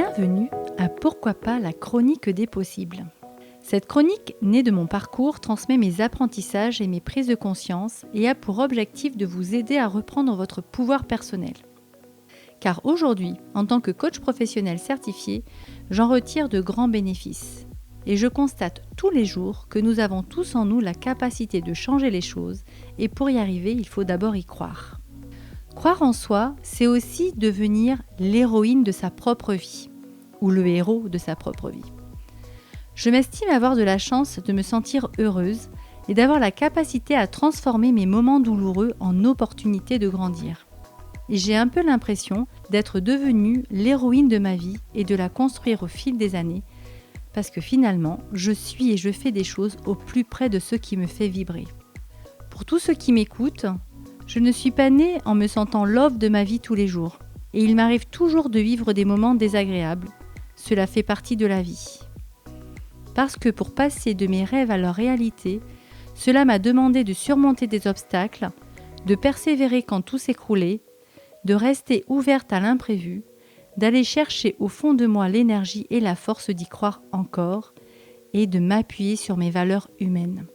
Bienvenue à Pourquoi pas la chronique des possibles. Cette chronique, née de mon parcours, transmet mes apprentissages et mes prises de conscience et a pour objectif de vous aider à reprendre votre pouvoir personnel. Car aujourd'hui, en tant que coach professionnel certifié, j'en retire de grands bénéfices. Et je constate tous les jours que nous avons tous en nous la capacité de changer les choses et pour y arriver, il faut d'abord y croire. Croire en soi, c'est aussi devenir l'héroïne de sa propre vie, ou le héros de sa propre vie. Je m'estime avoir de la chance de me sentir heureuse et d'avoir la capacité à transformer mes moments douloureux en opportunités de grandir. Et j'ai un peu l'impression d'être devenue l'héroïne de ma vie et de la construire au fil des années, parce que finalement, je suis et je fais des choses au plus près de ce qui me fait vibrer. Pour tous ceux qui m'écoutent, je ne suis pas née en me sentant love de ma vie tous les jours. Et il m'arrive toujours de vivre des moments désagréables. Cela fait partie de la vie. Parce que pour passer de mes rêves à leur réalité, cela m'a demandé de surmonter des obstacles, de persévérer quand tout s'écroulait, de rester ouverte à l'imprévu, d'aller chercher au fond de moi l'énergie et la force d'y croire encore et de m'appuyer sur mes valeurs humaines.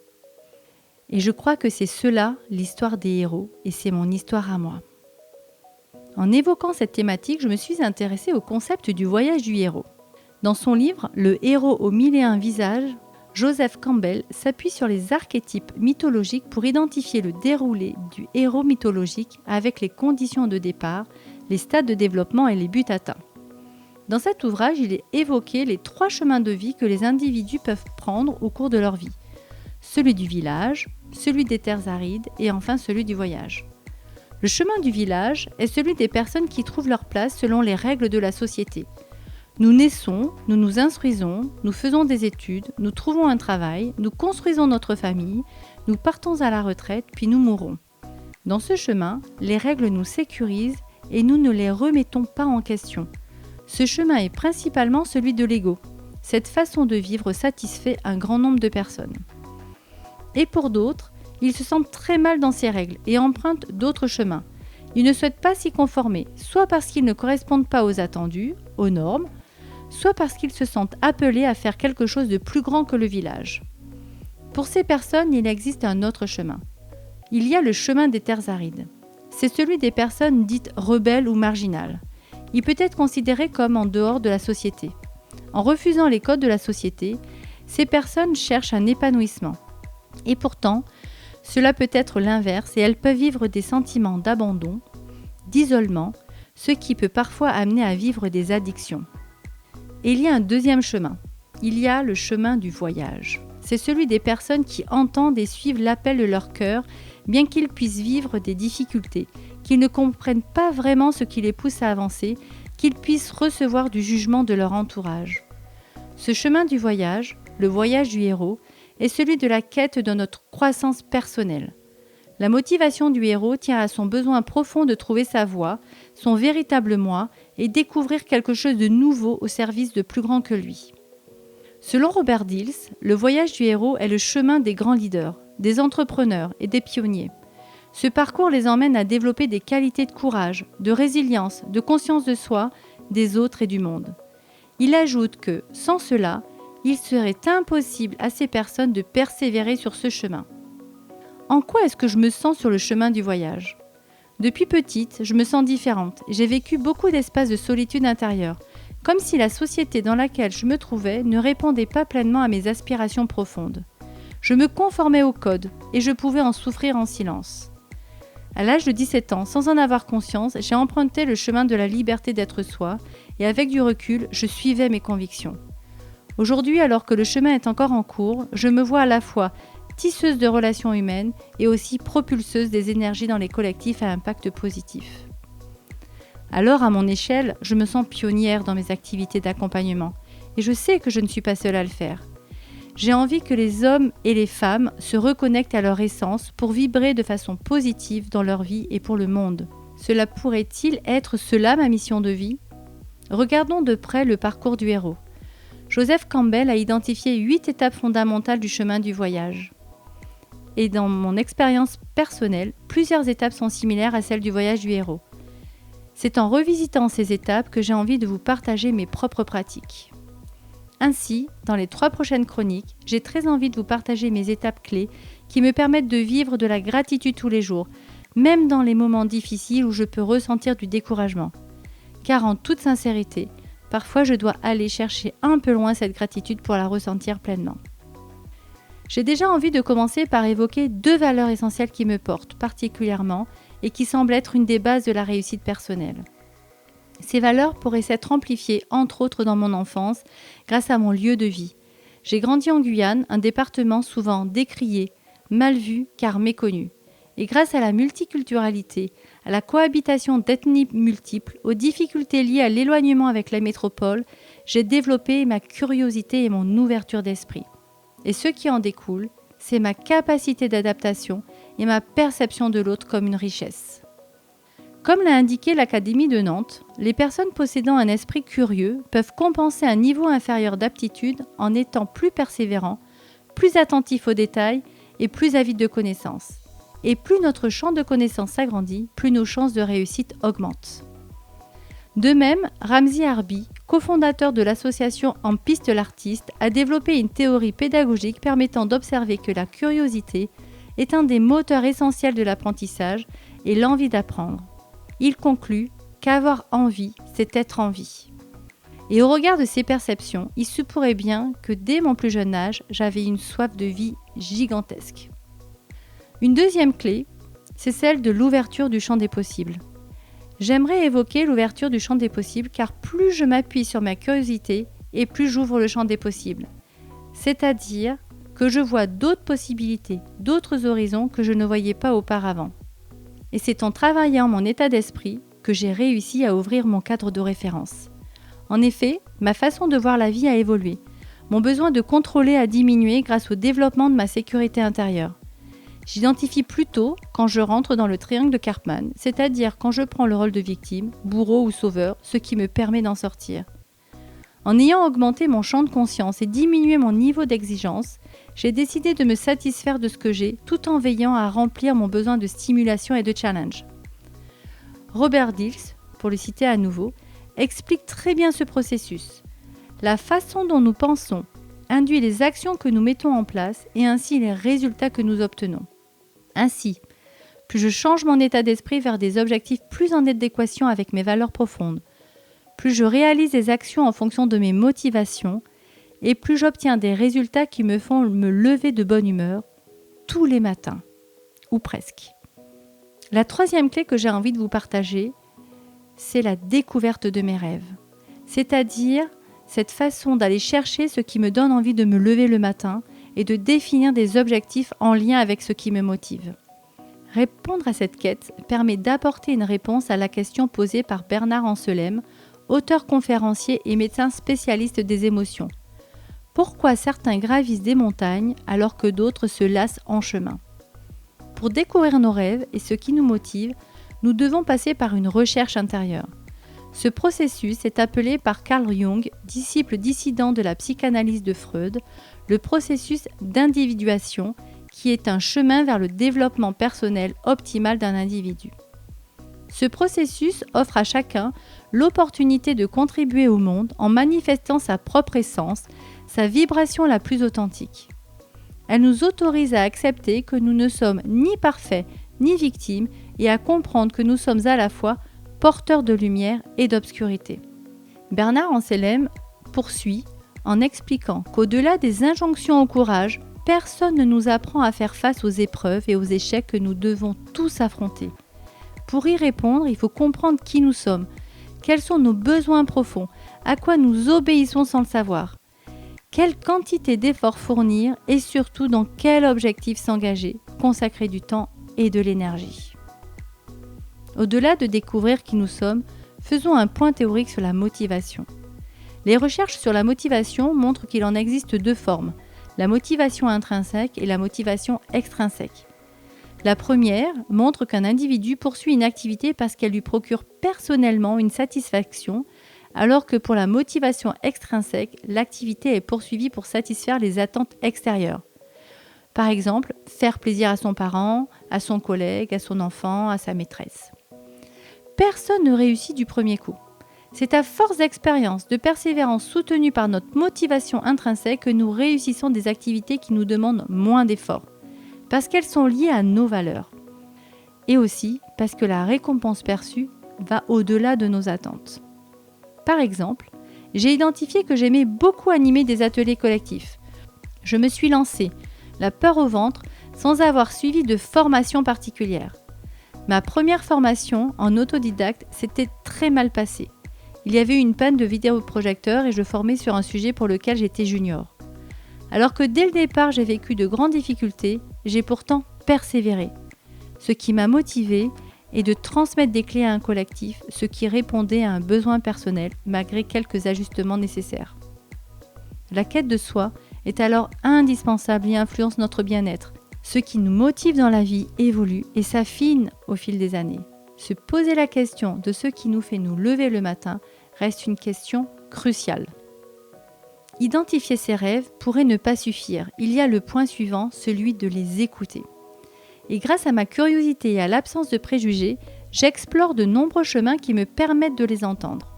Et je crois que c'est cela l'histoire des héros et c'est mon histoire à moi. En évoquant cette thématique, je me suis intéressée au concept du voyage du héros. Dans son livre « Le héros aux 1001 visages », Joseph Campbell s'appuie sur les archétypes mythologiques pour identifier le déroulé du héros mythologique avec les conditions de départ, les stades de développement et les buts atteints. Dans cet ouvrage, il est évoqué les 3 chemins de vie que les individus peuvent prendre au cours de leur vie. Celui du village, celui des terres arides et enfin celui du voyage. Le chemin du village est celui des personnes qui trouvent leur place selon les règles de la société. Nous naissons, nous nous instruisons, nous faisons des études, nous trouvons un travail, nous construisons notre famille, nous partons à la retraite, puis nous mourons. Dans ce chemin, les règles nous sécurisent et nous ne les remettons pas en question. Ce chemin est principalement celui de l'ego. Cette façon de vivre satisfait un grand nombre de personnes. Et pour d'autres, ils se sentent très mal dans ces règles et empruntent d'autres chemins. Ils ne souhaitent pas s'y conformer, soit parce qu'ils ne correspondent pas aux attendus, aux normes, soit parce qu'ils se sentent appelés à faire quelque chose de plus grand que le village. Pour ces personnes, il existe un autre chemin. Il y a le chemin des terres arides. C'est celui des personnes dites rebelles ou marginales. Il peut être considéré comme en dehors de la société. En refusant les codes de la société, ces personnes cherchent un épanouissement. Et pourtant, cela peut être l'inverse et elles peuvent vivre des sentiments d'abandon, d'isolement, ce qui peut parfois amener à vivre des addictions. Et il y a un deuxième chemin. Il y a le chemin du voyage. C'est celui des personnes qui entendent et suivent l'appel de leur cœur, bien qu'ils puissent vivre des difficultés, qu'ils ne comprennent pas vraiment ce qui les pousse à avancer, qu'ils puissent recevoir du jugement de leur entourage. Ce chemin du voyage, le voyage du héros, est celui de la quête de notre croissance personnelle. La motivation du héros tient à son besoin profond de trouver sa voie, son véritable moi, et découvrir quelque chose de nouveau au service de plus grand que lui. Selon Robert Dills, le voyage du héros est le chemin des grands leaders, des entrepreneurs et des pionniers. Ce parcours les emmène à développer des qualités de courage, de résilience, de conscience de soi, des autres et du monde. Il ajoute que, sans cela, il serait impossible à ces personnes de persévérer sur ce chemin. En quoi est-ce que je me sens sur le chemin du voyage ? Depuis petite, je me sens différente. J'ai vécu beaucoup d'espaces de solitude intérieure, comme si la société dans laquelle je me trouvais ne répondait pas pleinement à mes aspirations profondes. Je me conformais aux codes et je pouvais en souffrir en silence. À l'âge de 17 ans, sans en avoir conscience, j'ai emprunté le chemin de la liberté d'être soi et avec du recul, je suivais mes convictions. Aujourd'hui, alors que le chemin est encore en cours, je me vois à la fois tisseuse de relations humaines et aussi propulseuse des énergies dans les collectifs à impact positif. Alors, à mon échelle, je me sens pionnière dans mes activités d'accompagnement et je sais que je ne suis pas seule à le faire. J'ai envie que les hommes et les femmes se reconnectent à leur essence pour vibrer de façon positive dans leur vie et pour le monde. Cela pourrait-il être cela ma mission de vie ? Regardons de près le parcours du héros. Joseph Campbell a identifié 8 étapes fondamentales du chemin du voyage. Et dans mon expérience personnelle, plusieurs étapes sont similaires à celles du voyage du héros. C'est en revisitant ces étapes que j'ai envie de vous partager mes propres pratiques. Ainsi, dans les 3 prochaines chroniques, j'ai très envie de vous partager mes étapes clés qui me permettent de vivre de la gratitude tous les jours, même dans les moments difficiles où je peux ressentir du découragement. Car en toute sincérité, parfois je dois aller chercher un peu loin cette gratitude pour la ressentir pleinement. J'ai déjà envie de commencer par évoquer 2 valeurs essentielles qui me portent particulièrement et qui semblent être une des bases de la réussite personnelle. Ces valeurs pourraient s'être amplifiées entre autres dans mon enfance grâce à mon lieu de vie. J'ai grandi en Guyane, un département souvent décrié, mal vu car méconnu. Et grâce à la multiculturalité, à la cohabitation d'ethnies multiples, aux difficultés liées à l'éloignement avec la métropole, j'ai développé ma curiosité et mon ouverture d'esprit. Et ce qui en découle, c'est ma capacité d'adaptation et ma perception de l'autre comme une richesse. Comme l'a indiqué l'Académie de Nantes, les personnes possédant un esprit curieux peuvent compenser un niveau inférieur d'aptitude en étant plus persévérants, plus attentifs aux détails et plus avides de connaissances. Et plus notre champ de connaissances s'agrandit, plus nos chances de réussite augmentent. De même, Ramzi Arbi, cofondateur de l'association En Piste l'artiste, a développé une théorie pédagogique permettant d'observer que la curiosité est un des moteurs essentiels de l'apprentissage et l'envie d'apprendre. Il conclut qu'avoir envie, c'est être en vie. Et au regard de ces perceptions, il se pourrait bien que dès mon plus jeune âge, j'avais une soif de vie gigantesque. Une deuxième clé, c'est celle de l'ouverture du champ des possibles. J'aimerais évoquer l'ouverture du champ des possibles car plus je m'appuie sur ma curiosité et plus j'ouvre le champ des possibles. C'est-à-dire que je vois d'autres possibilités, d'autres horizons que je ne voyais pas auparavant. Et c'est en travaillant mon état d'esprit que j'ai réussi à ouvrir mon cadre de référence. En effet, ma façon de voir la vie a évolué. Mon besoin de contrôler a diminué grâce au développement de ma sécurité intérieure. J'identifie plutôt quand je rentre dans le triangle de Karpman, c'est-à-dire quand je prends le rôle de victime, bourreau ou sauveur, ce qui me permet d'en sortir. En ayant augmenté mon champ de conscience et diminué mon niveau d'exigence, j'ai décidé de me satisfaire de ce que j'ai tout en veillant à remplir mon besoin de stimulation et de challenge. Robert Dills, pour le citer à nouveau, explique très bien ce processus. La façon dont nous pensons induit les actions que nous mettons en place et ainsi les résultats que nous obtenons. Ainsi, plus je change mon état d'esprit vers des objectifs plus en adéquation avec mes valeurs profondes, plus je réalise des actions en fonction de mes motivations et plus j'obtiens des résultats qui me font me lever de bonne humeur tous les matins, ou presque. La troisième clé que j'ai envie de vous partager, c'est la découverte de mes rêves, c'est-à-dire cette façon d'aller chercher ce qui me donne envie de me lever le matin et de définir des objectifs en lien avec ce qui me motive. Répondre à cette quête permet d'apporter une réponse à la question posée par Bernard Anselem, auteur conférencier et médecin spécialiste des émotions. Pourquoi certains gravissent des montagnes alors que d'autres se lassent en chemin ? Pour découvrir nos rêves et ce qui nous motive, nous devons passer par une recherche intérieure. Ce processus est appelé par Carl Jung, disciple dissident de la psychanalyse de Freud, le processus d'individuation qui est un chemin vers le développement personnel optimal d'un individu. Ce processus offre à chacun l'opportunité de contribuer au monde en manifestant sa propre essence, sa vibration la plus authentique. Elle nous autorise à accepter que nous ne sommes ni parfaits ni victimes et à comprendre que nous sommes à la fois porteurs de lumière et d'obscurité. Bernard Anselem poursuit en expliquant qu'au-delà des injonctions au courage, personne ne nous apprend à faire face aux épreuves et aux échecs que nous devons tous affronter. Pour y répondre, il faut comprendre qui nous sommes, quels sont nos besoins profonds, à quoi nous obéissons sans le savoir, quelle quantité d'efforts fournir et surtout dans quel objectif s'engager, consacrer du temps et de l'énergie. Au-delà de découvrir qui nous sommes, faisons un point théorique sur la motivation. Les recherches sur la motivation montrent qu'il en existe 2 formes, la motivation intrinsèque et la motivation extrinsèque. La première montre qu'un individu poursuit une activité parce qu'elle lui procure personnellement une satisfaction, alors que pour la motivation extrinsèque, l'activité est poursuivie pour satisfaire les attentes extérieures. Par exemple, faire plaisir à son parent, à son collègue, à son enfant, à sa maîtresse. personne ne réussit du premier coup. C'est à force d'expérience, de persévérance soutenue par notre motivation intrinsèque que nous réussissons des activités qui nous demandent moins d'efforts, parce qu'elles sont liées à nos valeurs. Et aussi parce que la récompense perçue va au-delà de nos attentes. Par exemple, j'ai identifié que j'aimais beaucoup animer des ateliers collectifs. Je me suis lancée, la peur au ventre, sans avoir suivi de formation particulière. Ma première formation en autodidacte s'était très mal passée. Il y avait eu une panne de vidéoprojecteur et je formais sur un sujet pour lequel j'étais junior. Alors que dès le départ j'ai vécu de grandes difficultés, j'ai pourtant persévéré. Ce qui m'a motivée est de transmettre des clés à un collectif, ce qui répondait à un besoin personnel malgré quelques ajustements nécessaires. La quête de soi est alors indispensable et influence notre bien-être. Ce qui nous motive dans la vie évolue et s'affine au fil des années. Se poser la question de ce qui nous fait nous lever le matin reste une question cruciale. Identifier ses rêves pourrait ne pas suffire. Il y a le point suivant, celui de les écouter. Et grâce à ma curiosité et à l'absence de préjugés, j'explore de nombreux chemins qui me permettent de les entendre.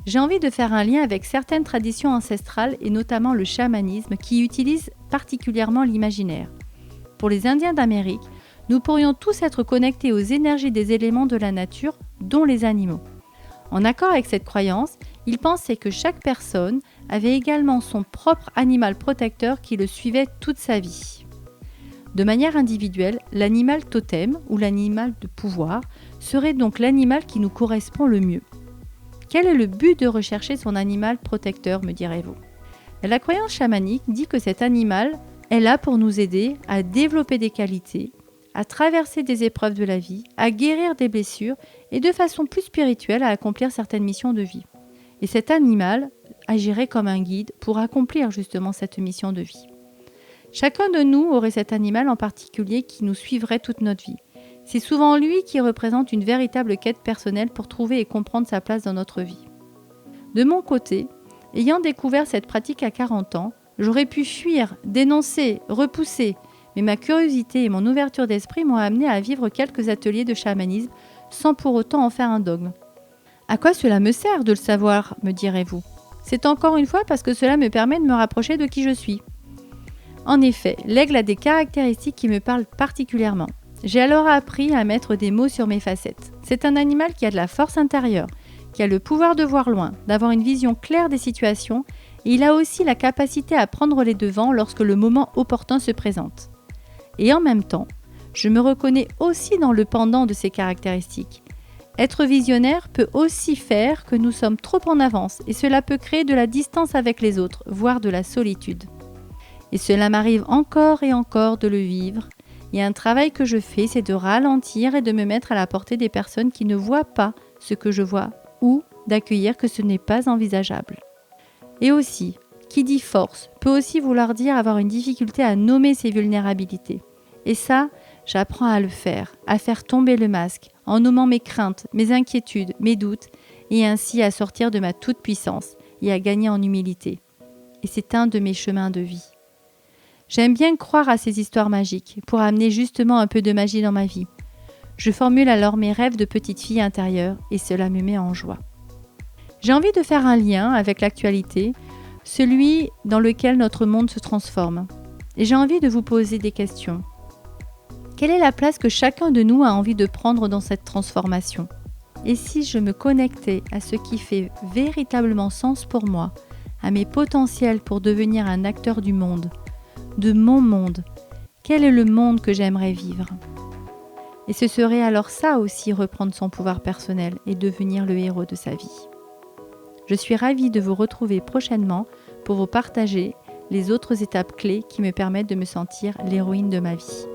J'ai envie de faire un lien avec certaines traditions ancestrales et notamment le chamanisme qui utilise particulièrement l'imaginaire. Pour les Indiens d'Amérique, nous pourrions tous être connectés aux énergies des éléments de la nature, dont les animaux. En accord avec cette croyance, ils pensaient que chaque personne avait également son propre animal protecteur qui le suivait toute sa vie. De manière individuelle, l'animal totem ou l'animal de pouvoir serait donc l'animal qui nous correspond le mieux. Quel est le but de rechercher son animal protecteur, me direz-vous ? La croyance chamanique dit que cet animal est là pour nous aider à développer des qualités, à traverser des épreuves de la vie, à guérir des blessures et de façon plus spirituelle à accomplir certaines missions de vie. Et cet animal agirait comme un guide pour accomplir justement cette mission de vie. Chacun de nous aurait cet animal en particulier qui nous suivrait toute notre vie. C'est souvent lui qui représente une véritable quête personnelle pour trouver et comprendre sa place dans notre vie. De mon côté, ayant découvert cette pratique à 40 ans, j'aurais pu fuir, dénoncer, repousser, mais ma curiosité et mon ouverture d'esprit m'ont amené à vivre quelques ateliers de chamanisme sans pour autant en faire un dogme. À quoi cela me sert de le savoir, me direz-vous ? C'est encore une fois parce que cela me permet de me rapprocher de qui je suis. En effet, l'aigle a des caractéristiques qui me parlent particulièrement. J'ai alors appris à mettre des mots sur mes facettes. C'est un animal qui a de la force intérieure, qui a le pouvoir de voir loin, d'avoir une vision claire des situations, et il a aussi la capacité à prendre les devants lorsque le moment opportun se présente. Et en même temps, je me reconnais aussi dans le pendant de ces caractéristiques. Être visionnaire peut aussi faire que nous sommes trop en avance, et cela peut créer de la distance avec les autres, voire de la solitude. Et cela m'arrive encore et encore de le vivre. Et un travail que je fais, c'est de ralentir et de me mettre à la portée des personnes qui ne voient pas ce que je vois ou d'accueillir que ce n'est pas envisageable. Et aussi, qui dit force peut aussi vouloir dire avoir une difficulté à nommer ses vulnérabilités. Et ça, j'apprends à le faire, à faire tomber le masque, en nommant mes craintes, mes inquiétudes, mes doutes, et ainsi à sortir de ma toute-puissance et à gagner en humilité. Et c'est un de mes chemins de vie. J'aime bien croire à ces histoires magiques pour amener justement un peu de magie dans ma vie. Je formule alors mes rêves de petite fille intérieure et cela me met en joie. J'ai envie de faire un lien avec l'actualité, celui dans lequel notre monde se transforme. Et j'ai envie de vous poser des questions. Quelle est la place que chacun de nous a envie de prendre dans cette transformation ? Et si je me connectais à ce qui fait véritablement sens pour moi, à mes potentiels pour devenir un acteur du monde, de mon monde, quel est le monde que j'aimerais vivre ? Et ce serait alors ça aussi, reprendre son pouvoir personnel et devenir le héros de sa vie. Je suis ravie de vous retrouver prochainement pour vous partager les autres étapes clés qui me permettent de me sentir l'héroïne de ma vie.